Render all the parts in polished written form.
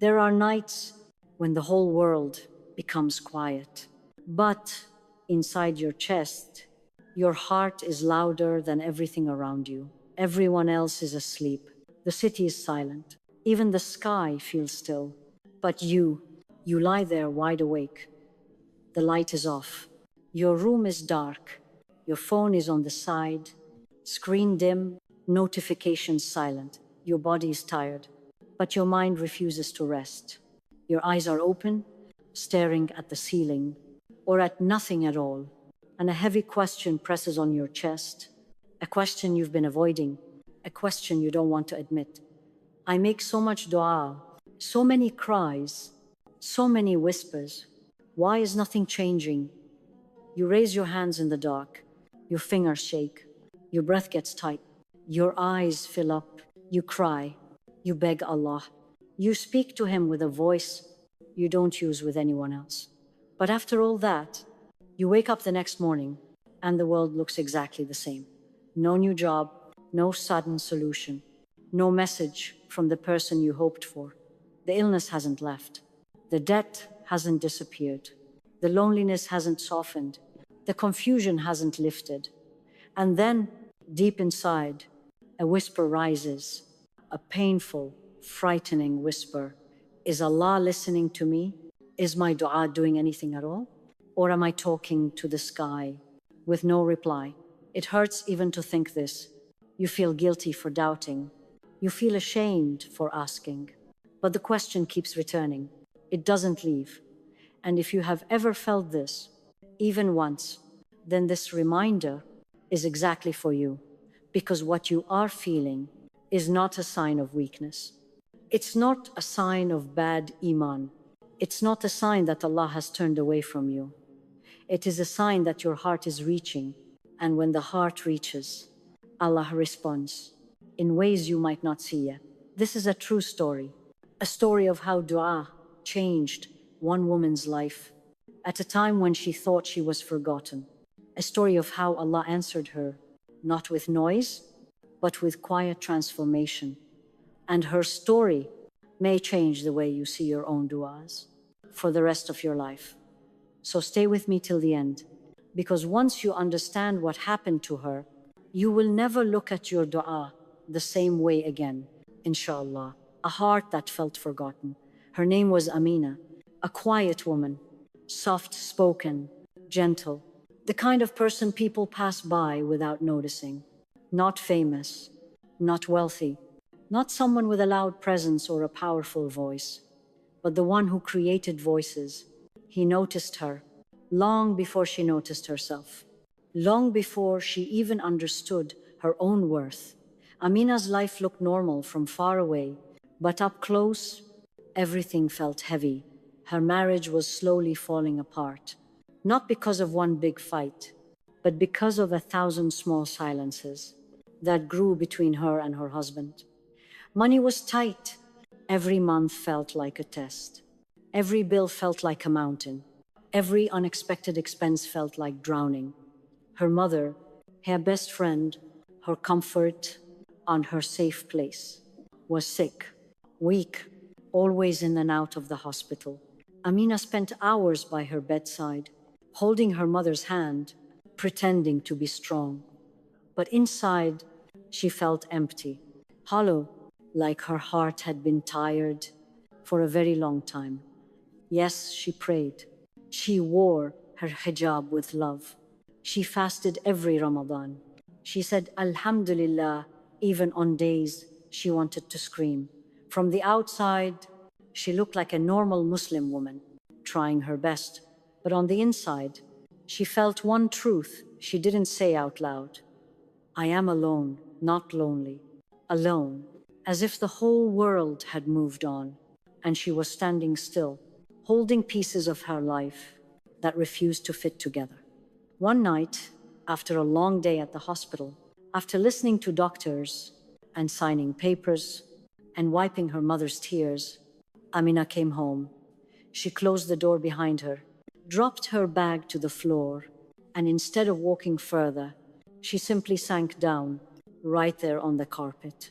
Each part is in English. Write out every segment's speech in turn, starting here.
There are nights when the whole world becomes quiet, but inside your chest, your heart is louder than everything around you. Everyone else is asleep. The city is silent. Even the sky feels still. But you lie there wide awake. The light is off. Your room is dark. Your phone is on the side. Screen dim, notifications silent. Your body is tired, but your mind refuses to rest. Your eyes are open, staring at the ceiling, or at nothing at all, and a heavy question presses on your chest. A question you've been avoiding, a question you don't want to admit. I make so much dua, so many cries, so many whispers. Why is nothing changing? You raise your hands in the dark, your fingers shake, your breath gets tight, your eyes fill up, you cry, you beg Allah. You speak to Him with a voice you don't use with anyone else. But after all that, you wake up the next morning and the world looks exactly the same. No new job, no sudden solution, no message from the person you hoped for. The illness hasn't left. The debt hasn't disappeared. The loneliness hasn't softened. The confusion hasn't lifted. And then, deep inside, a whisper rises, a painful, frightening whisper. Is Allah listening to me? Is my dua doing anything at all? Or am I talking to the sky with no reply? It hurts even to think this. You feel guilty for doubting. You feel ashamed for asking. But the question keeps returning. It doesn't leave. And if you have ever felt this, even once, then this reminder is exactly for you. Because what you are feeling is not a sign of weakness. It's not a sign of bad iman. It's not a sign that Allah has turned away from you. It is a sign that your heart is reaching. And when the heart reaches, Allah responds in ways you might not see yet. This is a true story. A story of how dua changed one woman's life at a time when she thought she was forgotten. A story of how Allah answered her, not with noise, but with quiet transformation. And her story may change the way you see your own duas for the rest of your life. So stay with me till the end, because once you understand what happened to her, you will never look at your dua the same way again, inshallah. A heart that felt forgotten. Her name was Amina, a quiet woman, soft-spoken, gentle, the kind of person people pass by without noticing. Not famous, not wealthy, not someone with a loud presence or a powerful voice, but the one who created voices. He noticed her long before she noticed herself, long before she even understood her own worth. Amina's life looked normal from far away, but up close, everything felt heavy. Her marriage was slowly falling apart, not because of one big fight, but because of 1,000 small silences that grew between her and her husband. Money was tight. Every month felt like a test. Every bill felt like a mountain. Every unexpected expense felt like drowning. Her mother, her best friend, her comfort, and her safe place, was sick, weak, always in and out of the hospital. Amina spent hours by her bedside, holding her mother's hand, pretending to be strong. But inside, she felt empty, hollow, like her heart had been tired for a very long time. Yes, she prayed. She wore her hijab with love. She fasted every Ramadan. She said Alhamdulillah even on days she wanted to scream. From the outside, she looked like a normal Muslim woman, trying her best. But on the inside, she felt one truth she didn't say out loud. I am alone, not lonely. Alone, as if the whole world had moved on, and she was standing still, holding pieces of her life that refused to fit together. One night, after a long day at the hospital, after listening to doctors and signing papers and wiping her mother's tears, Amina came home. She closed the door behind her, dropped her bag to the floor, and instead of walking further, she simply sank down right there on the carpet.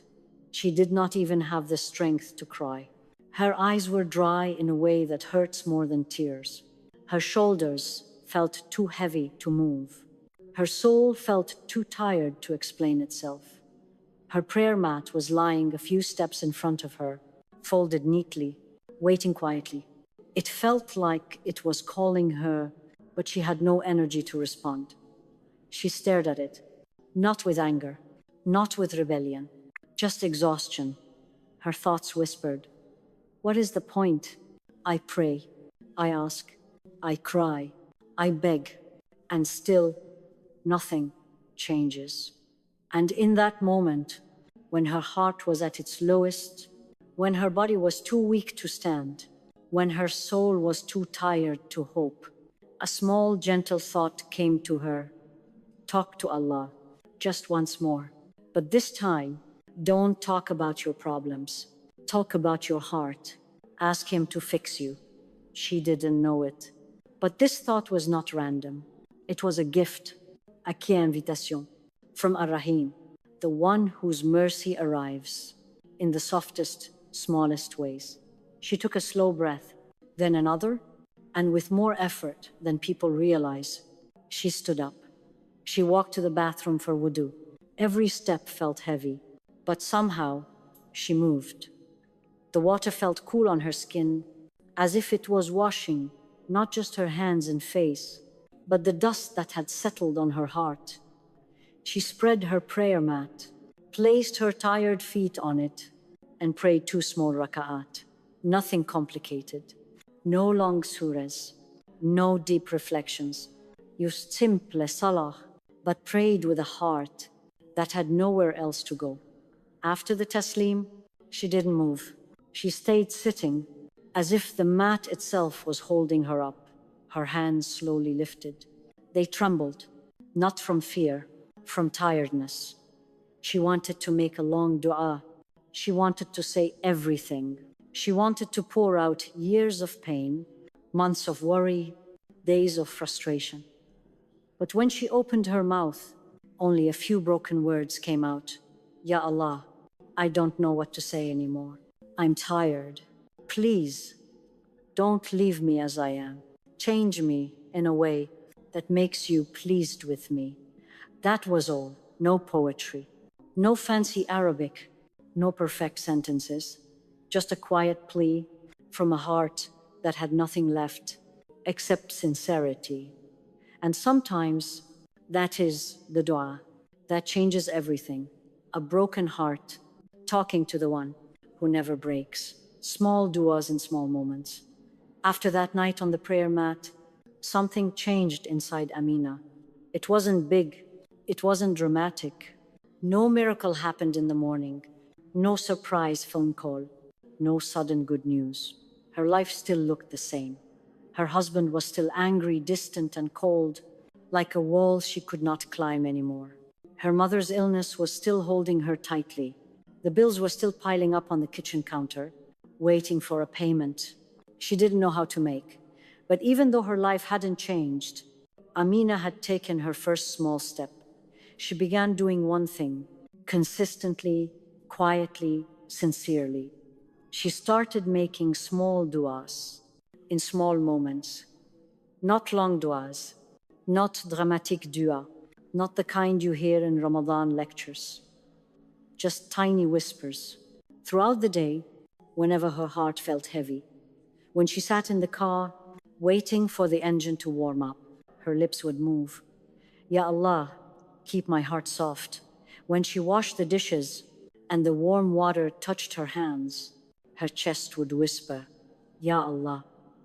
She did not even have the strength to cry. Her eyes were dry in a way that hurts more than tears. Her shoulders felt too heavy to move. Her soul felt too tired to explain itself. Her prayer mat was lying a few steps in front of her, folded neatly, waiting quietly. It felt like it was calling her, but she had no energy to respond. She stared at it, not with anger, not with rebellion, just exhaustion. Her thoughts whispered, "What is the point? I pray, I ask, I cry, I beg, and still nothing changes." And in that moment, when her heart was at its lowest, when her body was too weak to stand, when her soul was too tired to hope, a small, gentle thought came to her. Talk to Allah, just once more. But this time, don't talk about your problems. Talk about your heart. Ask Him to fix you. She didn't know it. But this thought was not random. It was a gift, a key invitation, from Ar-Rahim, the one whose mercy arrives in the softest, smallest ways. She took a slow breath, then another, and with more effort than people realize, she stood up. She walked to the bathroom for wudu. Every step felt heavy, but somehow she moved. The water felt cool on her skin, as if it was washing not just her hands and face, but the dust that had settled on her heart. She spread her prayer mat, placed her tired feet on it, and prayed 2 small raka'at. Nothing complicated, no long surahs, no deep reflections. Just simple salah, but prayed with a heart that had nowhere else to go. After the taslim, she didn't move. She stayed sitting, as if the mat itself was holding her up. Her hands slowly lifted. They trembled, not from fear, from tiredness. She wanted to make a long dua. She wanted to say everything. She wanted to pour out years of pain, months of worry, days of frustration. But when she opened her mouth, only a few broken words came out. Ya Allah, I don't know what to say anymore. I'm tired. Please, don't leave me as I am. Change me in a way that makes you pleased with me. That was all. No poetry, no fancy Arabic, no perfect sentences, just a quiet plea from a heart that had nothing left except sincerity. And sometimes that is the dua that changes everything. A broken heart talking to the one who never breaks. Small duas in small moments. After that night on the prayer mat, something changed inside Amina. It wasn't big, it wasn't dramatic. No miracle happened in the morning, no surprise phone call, no sudden good news. Her life still looked the same. Her husband was still angry, distant, and cold, like a wall she could not climb anymore. Her mother's illness was still holding her tightly. The bills were still piling up on the kitchen counter, waiting for a payment she didn't know how to make. But even though her life hadn't changed, Amina had taken her first small step. She began doing one thing, consistently, quietly, sincerely. She started making small duas, in small moments. Not long duas, not dramatic dua, not the kind you hear in Ramadan lectures. Just tiny whispers. Throughout the day, whenever her heart felt heavy. When she sat in the car, waiting for the engine to warm up, her lips would move. Ya Allah, keep my heart soft. When she washed the dishes and the warm water touched her hands, her chest would whisper, Ya Allah,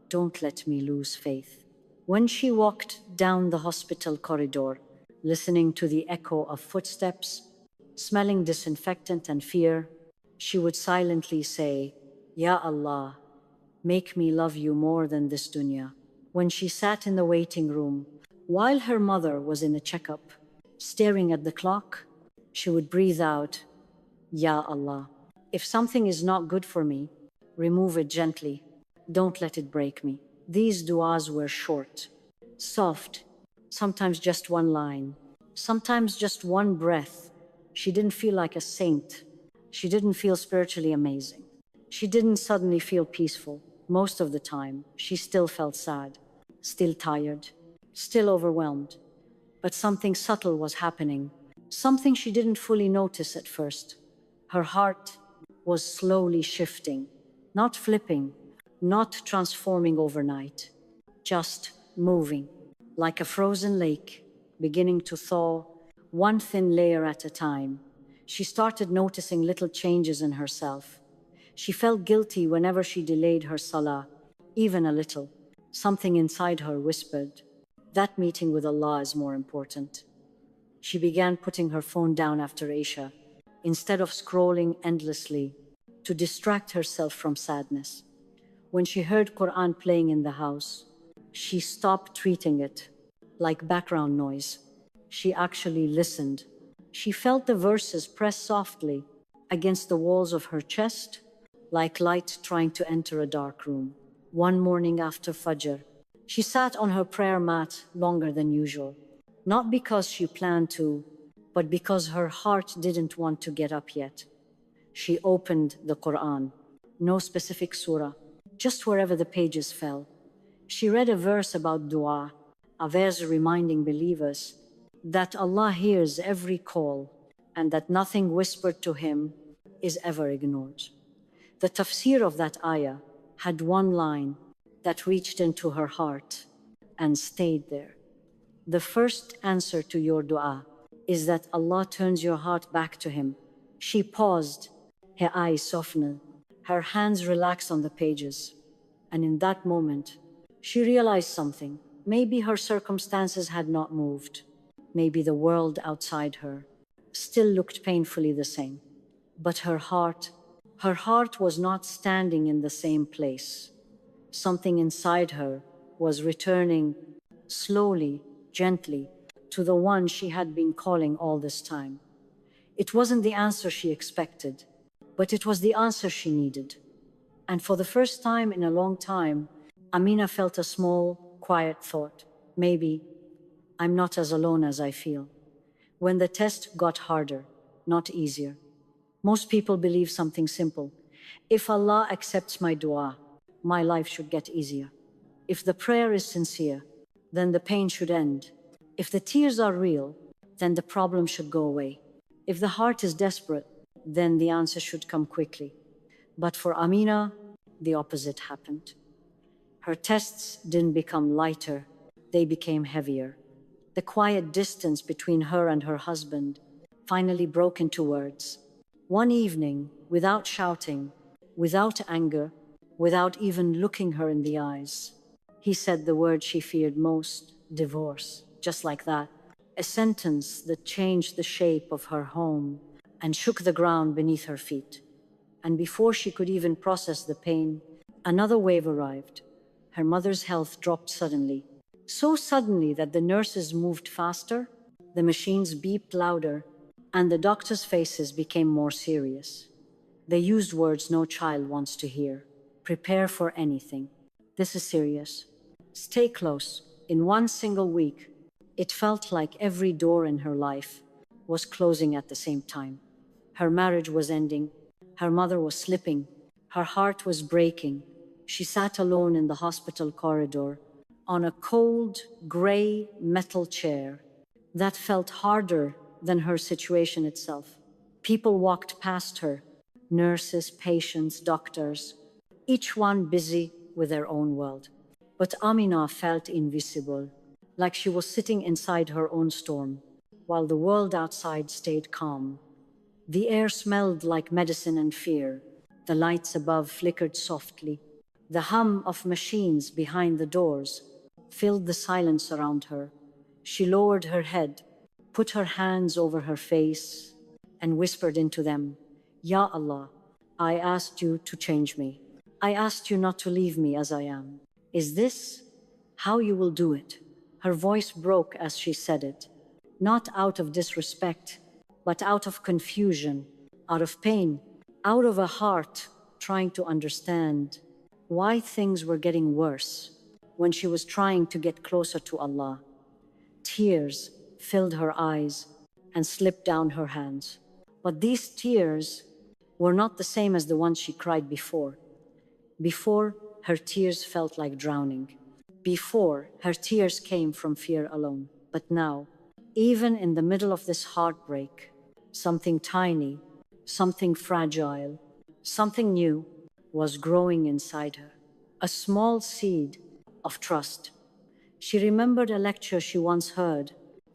don't let me lose faith. When she walked down the hospital corridor, listening to the echo of footsteps, smelling disinfectant and fear, she would silently say, Ya Allah, make me love you more than this dunya. When she sat in the waiting room, while her mother was in a checkup, staring at the clock, she would breathe out, Ya Allah, if something is not good for me, remove it gently. Don't let it break me. These duas were short, soft, sometimes just one line, sometimes just one breath. She didn't feel like a saint. She didn't feel spiritually amazing. She didn't suddenly feel peaceful. Most of the time, she still felt sad, still tired, still overwhelmed. But something subtle was happening, something she didn't fully notice at first. Her heart was slowly shifting, not flipping, not transforming overnight, just moving, like a frozen lake, beginning to thaw, one thin layer at a time. She started noticing little changes in herself. She felt guilty whenever she delayed her salah, even a little. Something inside her whispered, that meeting with Allah is more important. She began putting her phone down after Isha, instead of scrolling endlessly, to distract herself from sadness. When she heard Quran playing in the house, she stopped treating it like background noise. She actually listened. She felt the verses press softly against the walls of her chest, like light trying to enter a dark room. One morning after Fajr, she sat on her prayer mat longer than usual, not because she planned to, but because her heart didn't want to get up yet. She opened the Quran, no specific surah, just wherever the pages fell. She read a verse about dua, a verse reminding believers that Allah hears every call and that nothing whispered to Him is ever ignored. The tafsir of that ayah had one line that reached into her heart and stayed there. The first answer to your dua is that Allah turns your heart back to Him. She paused, her eyes softened, her hands relaxed on the pages. And in that moment, she realized something. Maybe her circumstances had not moved. Maybe the world outside her still looked painfully the same. But her heart was not standing in the same place. Something inside her was returning slowly, gently, to the one she had been calling all this time. It wasn't the answer she expected, but it was the answer she needed. And for the first time in a long time, Amina felt a small, quiet thought. Maybe I'm not as alone as I feel. When the test got harder, not easier, most people believe something simple. If Allah accepts my dua, my life should get easier. If the prayer is sincere, then the pain should end. If the tears are real, then the problem should go away. If the heart is desperate, then the answer should come quickly. But for Amina, the opposite happened. Her tests didn't become lighter, they became heavier. The quiet distance between her and her husband finally broke into words. One evening, without shouting, without anger, without even looking her in the eyes, he said the word she feared most, divorce, just like that. A sentence that changed the shape of her home and shook the ground beneath her feet. And before she could even process the pain, another wave arrived. Her mother's health dropped suddenly. So suddenly that the nurses moved faster, the machines beeped louder, and the doctors' faces became more serious. They used words no child wants to hear. Prepare for anything. This is serious. Stay close. In one single week, it felt like every door in her life was closing at the same time. Her marriage was ending. Her mother was slipping. Her heart was breaking. She sat alone in the hospital corridor on a cold, gray metal chair that felt harder than her situation itself. People walked past her, nurses, patients, doctors, each one busy with their own world. But Amina felt invisible, like she was sitting inside her own storm, while the world outside stayed calm. The air smelled like medicine and fear. The lights above flickered softly. The hum of machines behind the doors filled the silence around her. She lowered her head, put her hands over her face, and whispered into them, Ya Allah, I asked you to change me. I asked you not to leave me as I am. Is this how you will do it? Her voice broke as she said it, not out of disrespect, but out of confusion, out of pain, out of a heart trying to understand why things were getting worse when she was trying to get closer to Allah. Tears filled her eyes and slipped down her hands. But these tears were not the same as the ones she cried before. Before, her tears felt like drowning. Before, her tears came from fear alone. But now, even in the middle of this heartbreak, something tiny, something fragile, something new was growing inside her. A small seed of trust. She remembered a lecture she once heard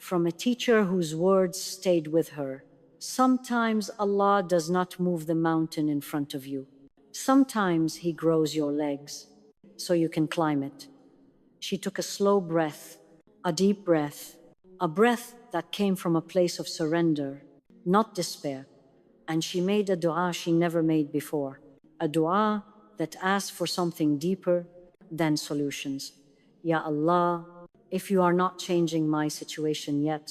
from a teacher whose words stayed with her. Sometimes Allah does not move the mountain in front of you. Sometimes He grows your legs so you can climb it. She took a slow breath, a deep breath, a breath that came from a place of surrender, not despair. And she made a dua she never made before, a dua that asked for something deeper than solutions. Ya Allah, if you are not changing my situation yet,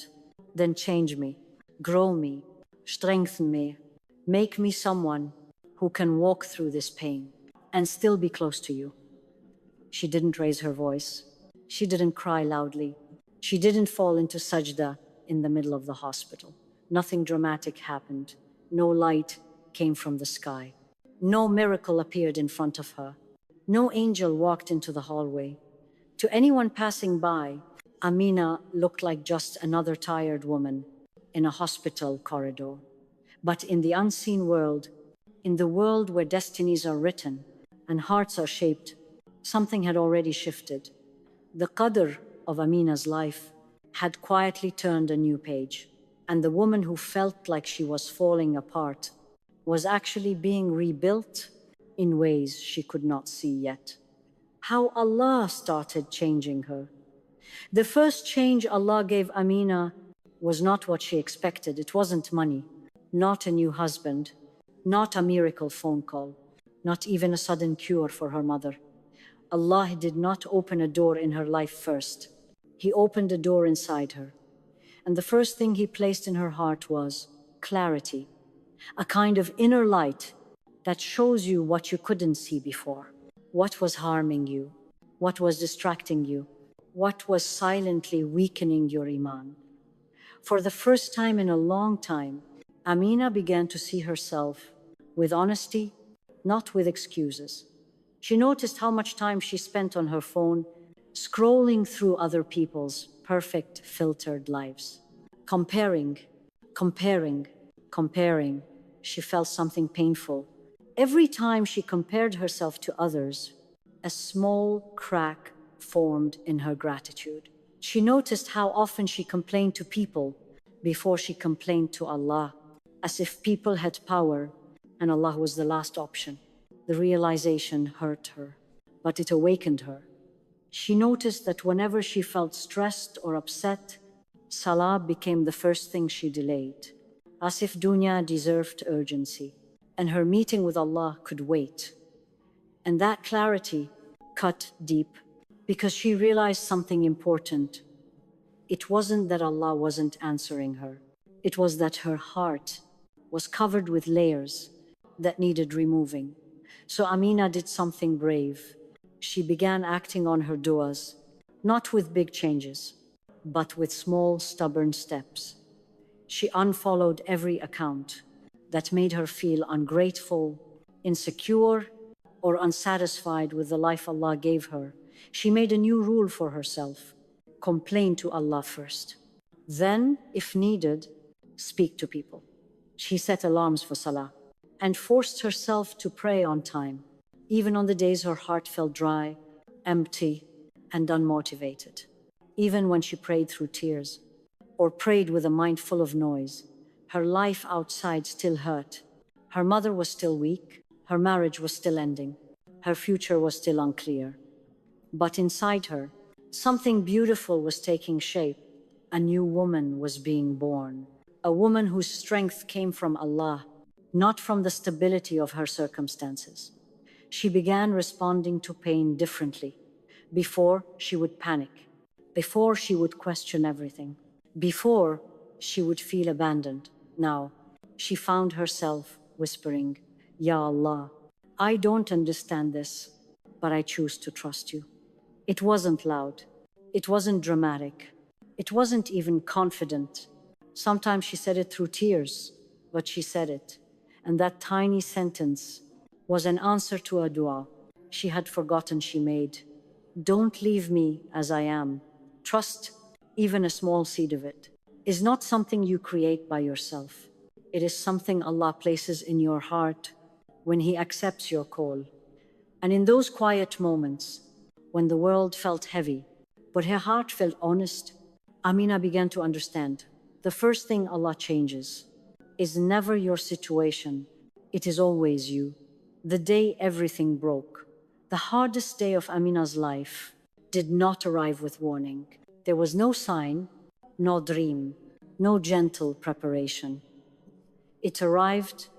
then change me, grow me, strengthen me, make me someone who can walk through this pain and still be close to you. She didn't raise her voice. She didn't cry loudly. She didn't fall into sajda in the middle of the hospital. Nothing dramatic happened. No light came from the sky. No miracle appeared in front of her. No angel walked into the hallway. To anyone passing by, Amina looked like just another tired woman in a hospital corridor. But in the unseen world, in the world where destinies are written and hearts are shaped, something had already shifted. The qadr of Amina's life had quietly turned a new page, and the woman who felt like she was falling apart was actually being rebuilt in ways she could not see yet. How Allah started changing her. The first change Allah gave Amina was not what she expected. It wasn't money, not a new husband, not a miracle phone call, not even a sudden cure for her mother. Allah did not open a door in her life first. He opened a door inside her. And the first thing He placed in her heart was clarity, a kind of inner light that shows you what you couldn't see before. What was harming you? What was distracting you? What was silently weakening your iman? For the first time in a long time, Amina began to see herself with honesty, not with excuses. She noticed how much time she spent on her phone, scrolling through other people's perfect, filtered lives. Comparing, comparing. She felt something painful. Every time she compared herself to others, a small crack formed in her gratitude. She noticed how often she complained to people before she complained to Allah, as if people had power and Allah was the last option. The realization hurt her, but it awakened her. She noticed that whenever she felt stressed or upset, Salah became the first thing she delayed, as if dunya deserved urgency, and her meeting with Allah could wait. And that clarity cut deep, because she realized something important. It wasn't that Allah wasn't answering her. It was that her heart was covered with layers that needed removing. So Amina did something brave. She began acting on her du'as, not with big changes, but with small, stubborn steps. She unfollowed every account that made her feel ungrateful, insecure, or unsatisfied with the life Allah gave her. She made a new rule for herself: complain to Allah first. Then, if needed, speak to people. She set alarms for Salah and forced herself to pray on time, even on the days her heart felt dry, empty, and unmotivated. Even when she prayed through tears, or prayed with a mind full of noise, her life outside still hurt. Her mother was still weak, her marriage was still ending, her future was still unclear. But inside her, something beautiful was taking shape. A new woman was being born, a woman whose strength came from Allah, not from the stability of her circumstances. She began responding to pain differently. Before, she would panic. Before, she would question everything. Before, she would feel abandoned. Now, she found herself whispering, Ya Allah, I don't understand this, but I choose to trust you. It wasn't loud. It wasn't dramatic. It wasn't even confident. Sometimes she said it through tears, but she said it. And that tiny sentence was an answer to a dua she had forgotten she made. Don't leave me as I am. Trust, even a small seed of it, is not something you create by yourself. It is something Allah places in your heart when He accepts your call. And in those quiet moments, when the world felt heavy, but her heart felt honest, Amina began to understand. The first thing Allah changes is never your situation, it is always you. The day everything broke, the hardest day of Amina's life, did not arrive with warning. There was no sign, no dream, no gentle preparation. It arrived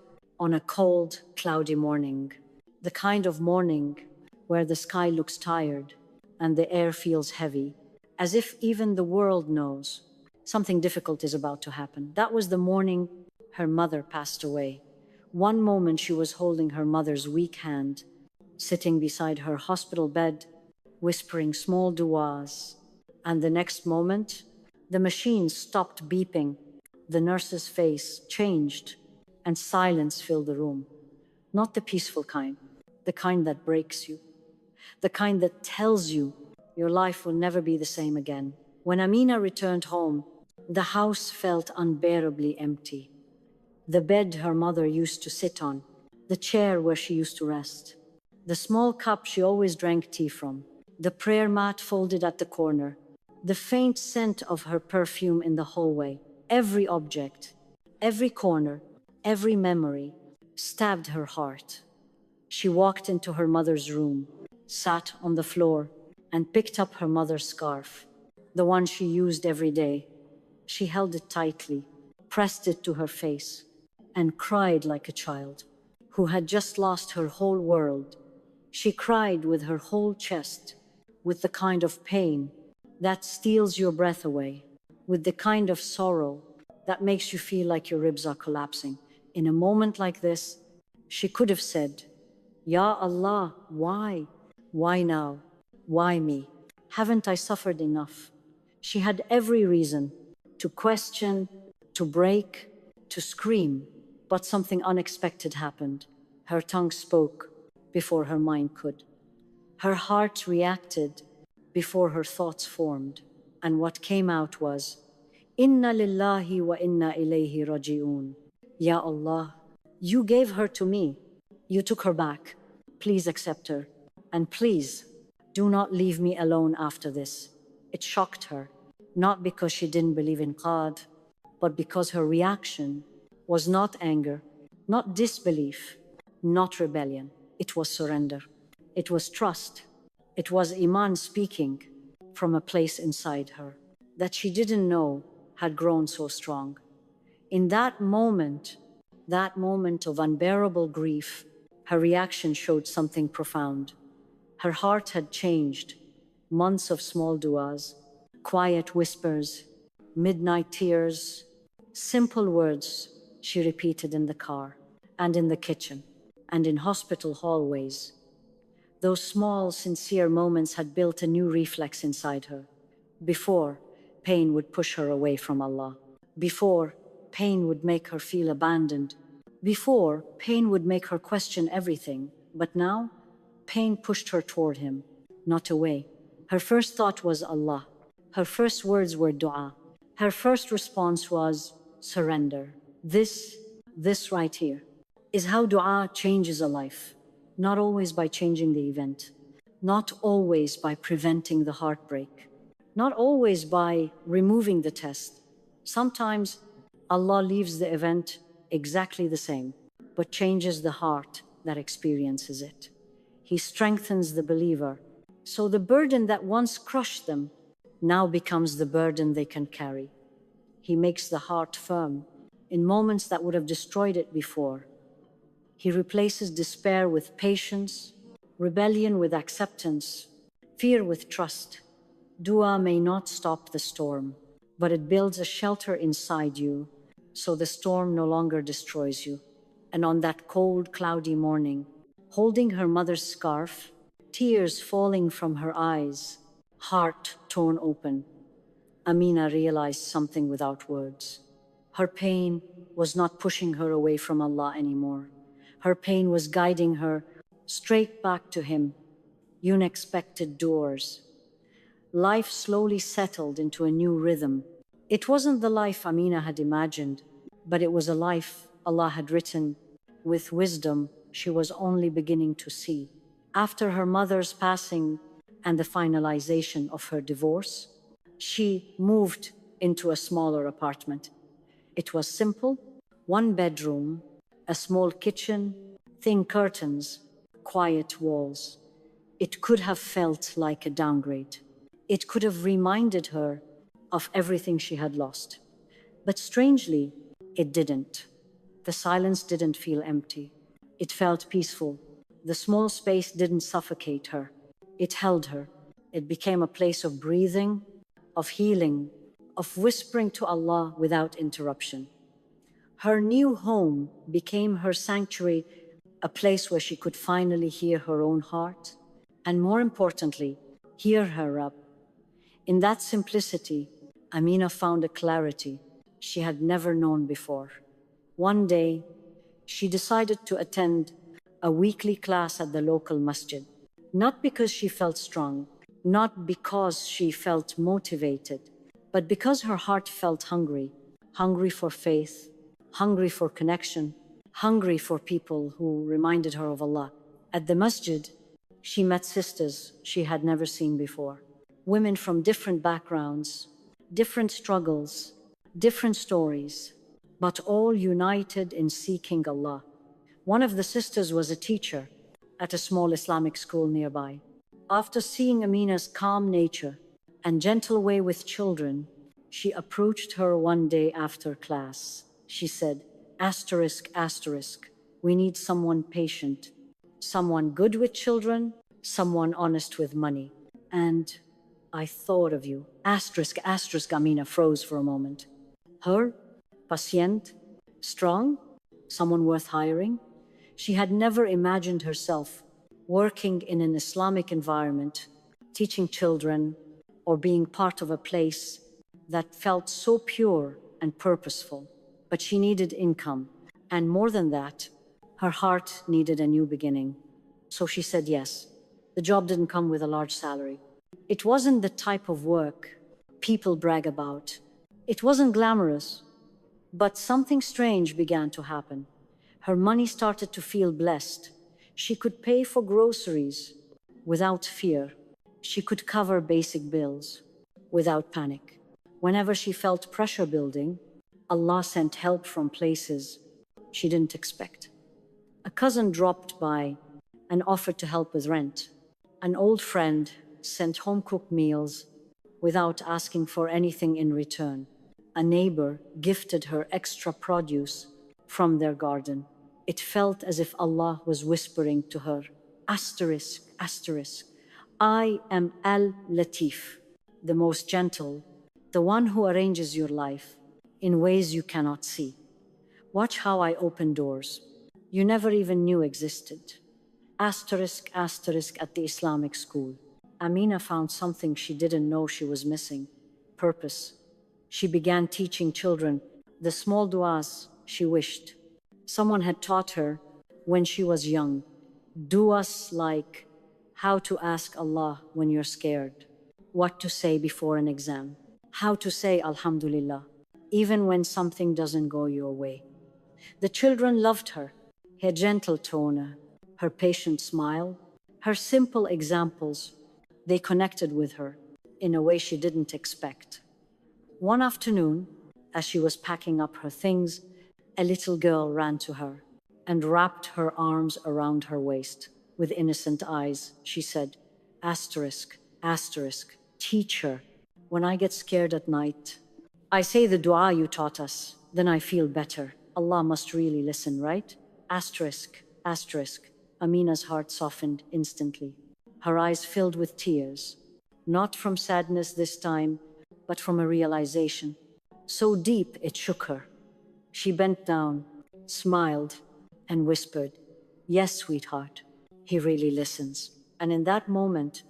on a cold, cloudy morning, the kind of morning where the sky looks tired and the air feels heavy, as if even the world knows something difficult is about to happen. That was the morning her mother passed away. One moment she was holding her mother's weak hand, sitting beside her hospital bed, whispering small duas, and the next moment, the machine stopped beeping, the nurse's face changed, and silence filled the room. Not the peaceful kind, the kind that breaks you, the kind that tells you your life will never be the same again. When Amina returned home, the house felt unbearably empty. The bed her mother used to sit on, the chair where she used to rest, the small cup she always drank tea from, the prayer mat folded at the corner, the faint scent of her perfume in the hallway, every object, every corner, every memory stabbed her heart. She walked into her mother's room, sat on the floor, and picked up her mother's scarf, the one she used every day. She held it tightly, pressed it to her face, and cried like a child who had just lost her whole world. She cried with her whole chest, with the kind of pain that steals your breath away, with the kind of sorrow that makes you feel like your ribs are collapsing. In a moment like this, she could have said, Ya Allah, why? Why now? Why me? Haven't I suffered enough? She had every reason to question, to break, to scream, but something unexpected happened. Her tongue spoke before her mind could. Her heart reacted before her thoughts formed. And what came out was, Inna lillahi wa inna ilayhi raji'un. Ya Allah, you gave her to me. You took her back. Please accept her. And please, do not leave me alone after this. It shocked her, not because she didn't believe in God, but because her reaction was not anger, not disbelief, not rebellion. It was surrender. It was trust. It was Iman speaking from a place inside her that she didn't know had grown so strong. In that moment of unbearable grief, her reaction showed something profound. Her heart had changed. Months of small duas, quiet whispers, midnight tears, simple words she repeated in the car and in the kitchen and in hospital hallways. Those small, sincere moments had built a new reflex inside her. Before, pain would push her away from Allah. Before, pain would make her feel abandoned. Before, pain would make her question everything. But now, pain pushed her toward Him, not away. Her first thought was Allah. Her first words were dua. Her first response was surrender. This right here, is how dua changes a life. Not always by changing the event, not always by preventing the heartbreak, not always by removing the test. Sometimes Allah leaves the event exactly the same, but changes the heart that experiences it. He strengthens the believer, so the burden that once crushed them now becomes the burden they can carry. He makes the heart firm in moments that would have destroyed it before. He replaces despair with patience, rebellion with acceptance, fear with trust. Dua may not stop the storm, but it builds a shelter inside you so the storm no longer destroys you. And on that cold, cloudy morning, holding her mother's scarf, tears falling from her eyes, heart torn open, Amina realized something without words. Her pain was not pushing her away from Allah anymore. Her pain was guiding her straight back to Him. Unexpected doors. Life slowly settled into a new rhythm. It wasn't the life Amina had imagined, but it was a life Allah had written with wisdom she was only beginning to see. After her mother's passing and the finalization of her divorce, she moved into a smaller apartment. It was simple, one bedroom, a small kitchen, thin curtains, quiet walls. It could have felt like a downgrade. It could have reminded her of everything she had lost. But strangely, it didn't. The silence didn't feel empty. It felt peaceful. The small space didn't suffocate her. It held her. It became a place of breathing, of healing, of whispering to Allah without interruption. Her new home became her sanctuary, a place where she could finally hear her own heart, and more importantly, hear her Rabb. In that simplicity, Amina found a clarity she had never known before. One day, she decided to attend a weekly class at the local masjid, not because she felt strong, not because she felt motivated, but because her heart felt hungry, hungry for faith, hungry for connection, hungry for people who reminded her of Allah. At the masjid, she met sisters she had never seen before. Women from different backgrounds, different struggles, different stories, but all united in seeking Allah. One of the sisters was a teacher at a small Islamic school nearby. After seeing Amina's calm nature and gentle way with children, she approached her one day after class. She said, asterisk, asterisk, we need someone patient, someone good with children, someone honest with money. And I thought of you. Asterisk, asterisk, Amina froze for a moment. Her? Patient? Strong? Someone worth hiring? She had never imagined herself working in an Islamic environment, teaching children, or being part of a place that felt so pure and purposeful. But she needed income, and more than that, her heart needed a new beginning. So she said yes. The job didn't come with a large salary. It wasn't the type of work people brag about. It wasn't glamorous, but something strange began to happen. Her money started to feel blessed. She could pay for groceries without fear. She could cover basic bills without panic. Whenever she felt pressure building, Allah sent help from places she didn't expect. A cousin dropped by and offered to help with rent. An old friend sent home-cooked meals without asking for anything in return. A neighbor gifted her extra produce from their garden. It felt as if Allah was whispering to her, asterisk, asterisk, I am Al-Latif, the most gentle, the one who arranges your life in ways you cannot see. Watch how I open doors you never even knew existed. Asterisk, asterisk at the Islamic school. Amina found something she didn't know she was missing: purpose. She began teaching children the small du'as she wished. Someone had taught her when she was young. Du'as like how to ask Allah when you're scared, what to say before an exam, how to say Alhamdulillah, even when something doesn't go your way. The children loved her, her gentle tone, her patient smile, her simple examples. They connected with her in a way she didn't expect. One afternoon, as she was packing up her things, a little girl ran to her and wrapped her arms around her waist. With innocent eyes, she said, asterisk, asterisk, teacher, when I get scared at night, I say the dua you taught us, then I feel better. Allah must really listen, right? Asterisk, asterisk. Amina's heart softened instantly. Her eyes filled with tears, not from sadness this time, but from a realization so deep it shook her. She bent down, smiled, and whispered, yes, sweetheart, he really listens. And in that moment,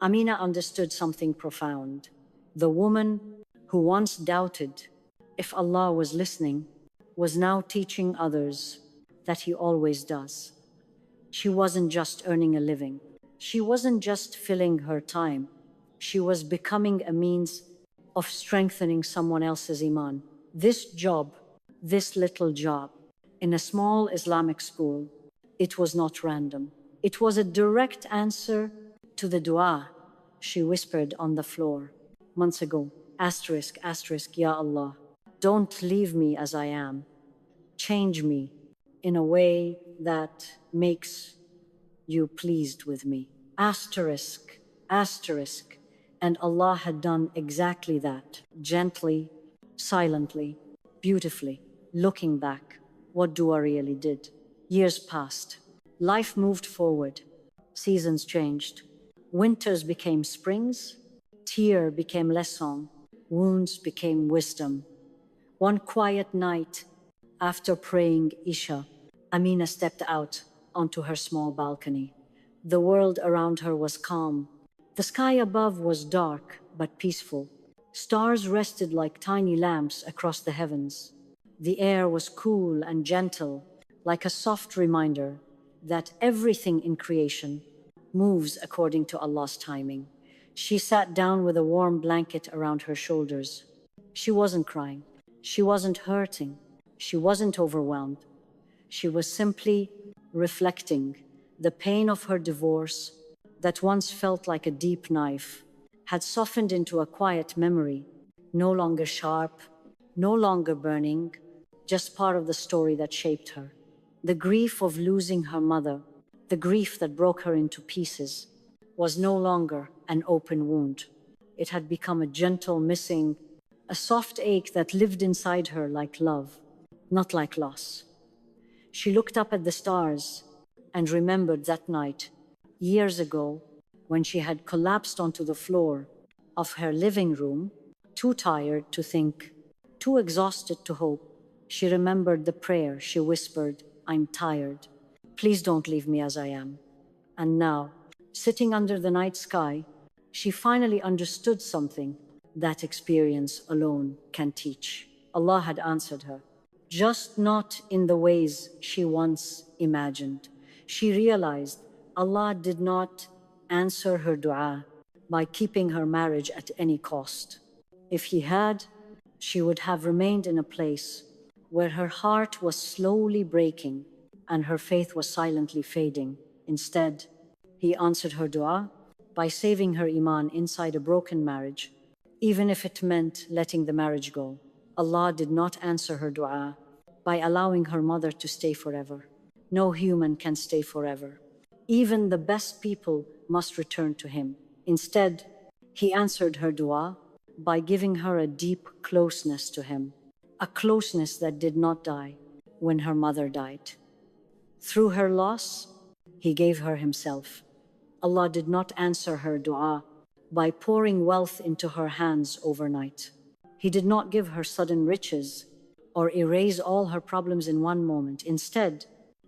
Amina understood something profound. The woman who once doubted if Allah was listening, was now teaching others that He always does. She wasn't just earning a living. She wasn't just filling her time. She was becoming a means of strengthening someone else's iman. This job, this little job, in a small Islamic school, it was not random. It was a direct answer to the dua she whispered on the floor months ago. Asterisk, asterisk, Ya Allah, don't leave me as I am. Change me in a way that makes you pleased with me. Asterisk, asterisk. And Allah had done exactly that, gently, silently, beautifully. Looking back, what dua really did. Years passed. Life moved forward. Seasons changed. Winters became springs. Tear became lesson. Wounds became wisdom. One quiet night, after praying Isha, Amina stepped out onto her small balcony. The world around her was calm. The sky above was dark but peaceful. Stars rested like tiny lamps across the heavens. The air was cool and gentle, like a soft reminder that everything in creation moves according to Allah's timing. She sat down with a warm blanket around her shoulders. She wasn't crying. She wasn't hurting. She wasn't overwhelmed. She was simply reflecting. The pain of her divorce, that once felt like a deep knife, had softened into a quiet memory, no longer sharp, no longer burning, just part of the story that shaped her. The grief of losing her mother, the grief that broke her into pieces, was no longer an open wound. It had become a gentle missing, a soft ache that lived inside her like love, not like loss. She looked up at the stars and remembered that night, years ago, when she had collapsed onto the floor of her living room, too tired to think, too exhausted to hope. She remembered the prayer she whispered, I'm tired. Please don't leave me as I am. And now, sitting under the night sky, she finally understood something that experience alone can teach. Allah had answered her, just not in the ways she once imagined. She realized Allah did not answer her dua by keeping her marriage at any cost. If He had, she would have remained in a place where her heart was slowly breaking and her faith was silently fading. Instead, He answered her dua by saving her iman inside a broken marriage, even if it meant letting the marriage go. Allah did not answer her dua by allowing her mother to stay forever. No human can stay forever. Even the best people must return to Him. Instead, He answered her dua by giving her a deep closeness to Him, a closeness that did not die when her mother died. Through her loss, He gave her Himself. Allah did not answer her dua by pouring wealth into her hands overnight. He did not give her sudden riches or erase all her problems in one moment. Instead,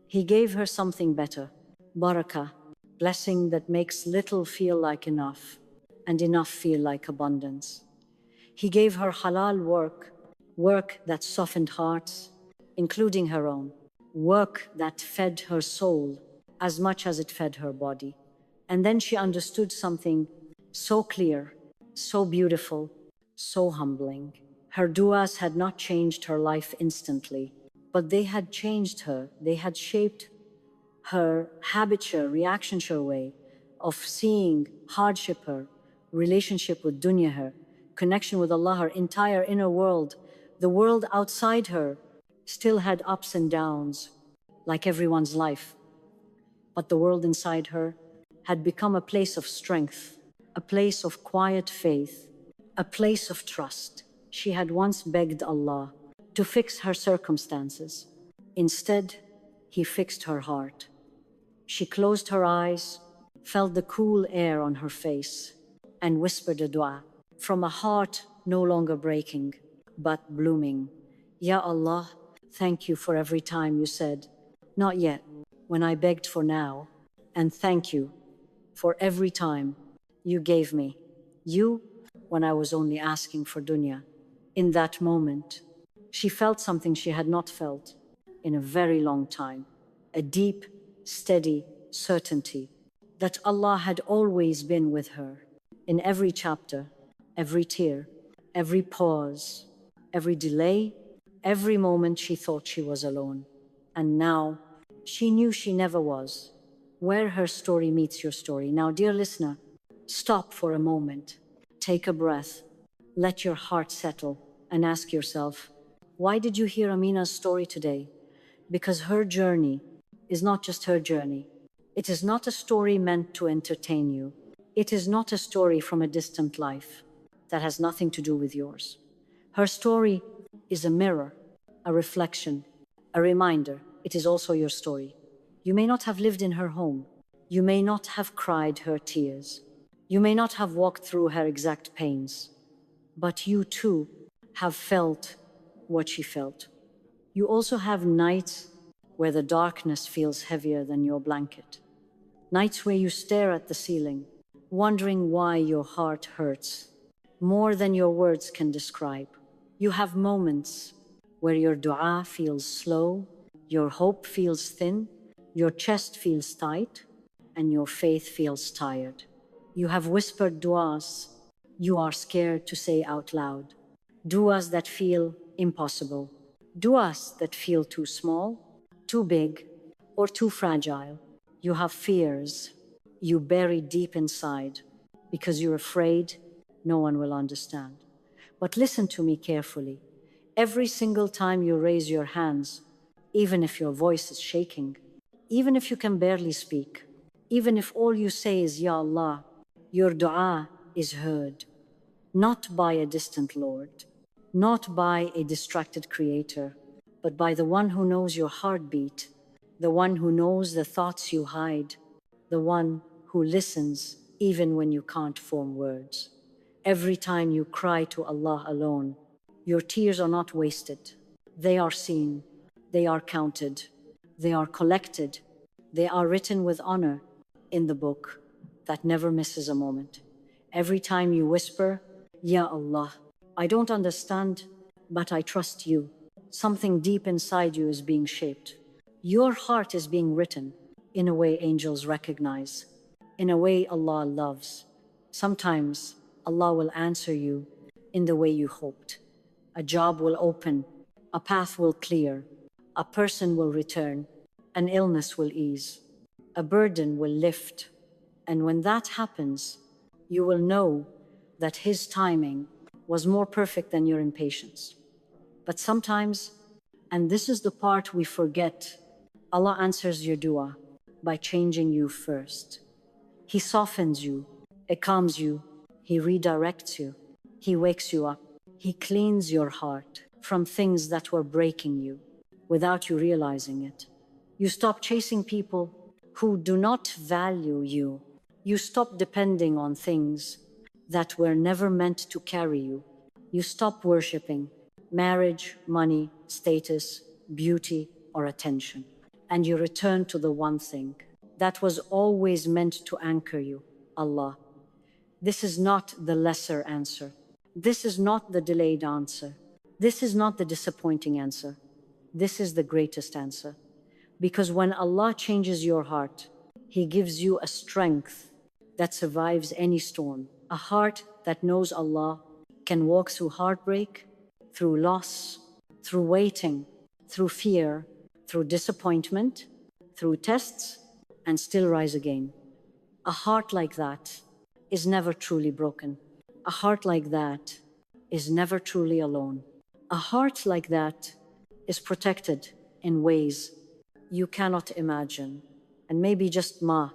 He gave her something better, barakah, blessing that makes little feel like enough and enough feel like abundance. He gave her halal work, work that softened hearts, including her own, work that fed her soul as much as it fed her body. And then she understood something so clear, so beautiful, so humbling. Her duas had not changed her life instantly, but they had changed her. They had shaped her habitual, reactionary way of seeing hardship, her relationship with dunya, her connection with Allah, her entire inner world. The world outside her still had ups and downs, like everyone's life. But the world inside her had become a place of strength, a place of quiet faith, a place of trust. She had once begged Allah to fix her circumstances. Instead, He fixed her heart. She closed her eyes, felt the cool air on her face, and whispered a dua from a heart no longer breaking, but blooming. Ya Allah, thank you for every time you said, not yet, when I begged for now, and thank you for every time you gave me, you, when I was only asking for dunya. In that moment, She felt something she had not felt in a very long time, a deep, steady certainty that Allah had always been with her in every chapter, every tear, every pause, every delay, every moment she thought she was alone. And now she knew she never was. Where her story meets your story. Now, dear listener, stop for a moment, take a breath, let your heart settle, and ask yourself, why did you hear Amina's story today? Because her journey is not just her journey. It is not a story meant to entertain you. It is not a story from a distant life that has nothing to do with yours. Her story is a mirror, a reflection, a reminder. It is also your story. You may not have lived in her home. You may not have cried her tears. You may not have walked through her exact pains. But you too have felt what she felt. You also have nights where the darkness feels heavier than your blanket. Nights where you stare at the ceiling, wondering why your heart hurts more than your words can describe. You have moments where your dua feels slow, your hope feels thin, your chest feels tight, and your faith feels tired. You have whispered duas you are scared to say out loud, duas that feel impossible, duas that feel too small, too big, or too fragile. You have fears you bury deep inside because you're afraid no one will understand. But listen to me carefully. Every single time you raise your hands, even if your voice is shaking, even if you can barely speak, even if all you say is Ya Allah, your dua is heard, not by a distant Lord, not by a distracted creator, but by the one who knows your heartbeat, the one who knows the thoughts you hide, the one who listens even when you can't form words. Every time you cry to Allah alone, your tears are not wasted. They are seen, they are counted, they are collected, they are written with honor in the book that never misses a moment. Every time you whisper, Ya Allah, I don't understand, but I trust you. Something deep inside you is being shaped. Your heart is being written in a way angels recognize, in a way Allah loves. Sometimes Allah will answer you in the way you hoped. A job will open, a path will clear, a person will return, an illness will ease, a burden will lift. And when that happens, you will know that His timing was more perfect than your impatience. But sometimes, and this is the part we forget, Allah answers your dua by changing you first. He softens you, He calms you, He redirects you, He wakes you up, He cleans your heart from things that were breaking you without you realizing it. You stop chasing people who do not value you. You stop depending on things that were never meant to carry you. You stop worshiping marriage, money, status, beauty, or attention. And you return to the one thing that was always meant to anchor you, Allah. This is not the lesser answer. This is not the delayed answer. This is not the disappointing answer. This is the greatest answer. Because when Allah changes your heart, He gives you a strength that survives any storm. A heart that knows Allah can walk through heartbreak, through loss, through waiting, through fear, through disappointment, through tests, and still rise again. A heart like that is never truly broken. A heart like that is never truly alone. A heart like that is protected in ways you cannot imagine. And maybe just Ma